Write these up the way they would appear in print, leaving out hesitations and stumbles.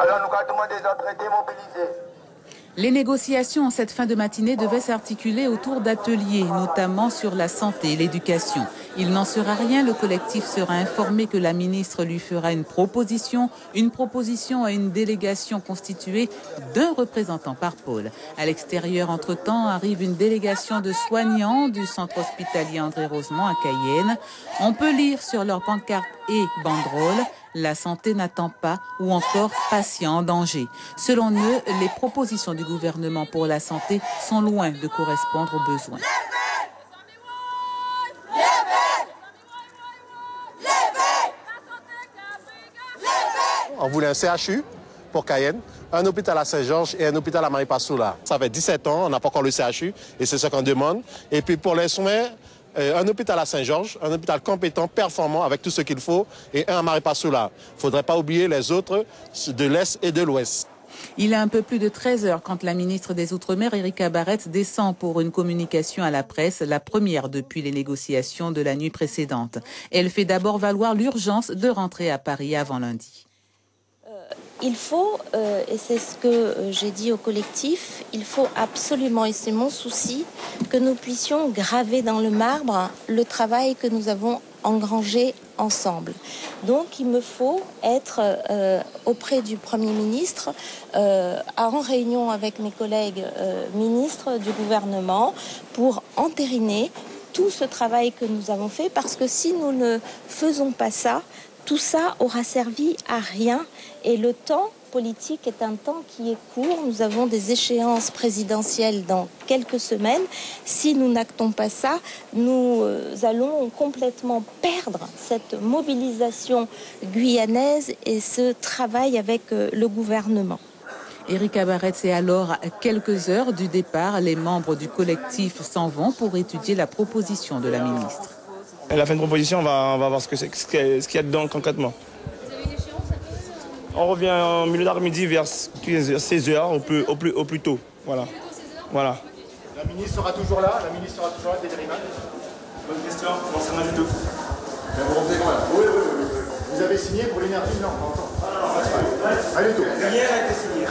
Alors nous allons demander des autres démobilisés. Les négociations en cette fin de matinée devaient s'articuler autour d'ateliers, notamment sur la santé et l'éducation. Il n'en sera rien, le collectif sera informé que la ministre lui fera une proposition à une délégation constituée d'un représentant par pôle. À l'extérieur, entre-temps, arrive une délégation de soignants du centre hospitalier André Rosemont à Cayenne. On peut lire sur leurs pancartes et banderoles « La santé n'attend pas » ou encore « Patient en danger ». Selon eux, les propositions du gouvernement pour la santé sont loin de correspondre aux besoins. On voulait un CHU pour Cayenne, un hôpital à Saint-Georges et un hôpital à Maripasoula. Ça fait 17 ans, on n'a pas encore le CHU et c'est ce qu'on demande. Et puis pour les soins, un hôpital à Saint-Georges, un hôpital compétent, performant, avec tout ce qu'il faut, et un à Maripasoula. Il ne faudrait pas oublier les autres de l'Est et de l'Ouest. Il est un peu plus de 13 heures quand la ministre des Outre-mer, Erika Barrette, descend pour une communication à la presse, la première depuis les négociations de la nuit précédente. Elle fait d'abord valoir l'urgence de rentrer à Paris avant lundi. Il faut, et c'est ce que j'ai dit au collectif, il faut absolument, et c'est mon souci, que nous puissions graver dans le marbre le travail que nous avons engrangé ensemble. Donc il me faut être auprès du Premier ministre, en réunion avec mes collègues ministres du gouvernement, pour entériner tout ce travail que nous avons fait, parce que si nous ne faisons pas ça, tout ça aura servi à rien et le temps politique est un temps qui est court. Nous avons des échéances présidentielles dans quelques semaines. Si nous n'actons pas ça, nous allons complètement perdre cette mobilisation guyanaise et ce travail avec le gouvernement. Erika Barrette, c'est alors à quelques heures du départ. Les membres du collectif s'en vont pour étudier la proposition de la ministre. À la fin de proposition, on va voir ce qu'il y a dedans concrètement. Vous avez une échéance un peu? On revient en milieu d'après-midi vers 16h au plus tôt. Voilà. Voilà. La ministre sera toujours là, des Dériman. Bonne question, non, ça n'a du tout. Vous revenez quand même. Oui. Vous avez signé pour l'énergie? Non, pas encore. Allez, tout. Rien n'a été signé.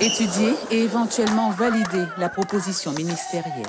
Étudier et éventuellement valider la proposition ministérielle.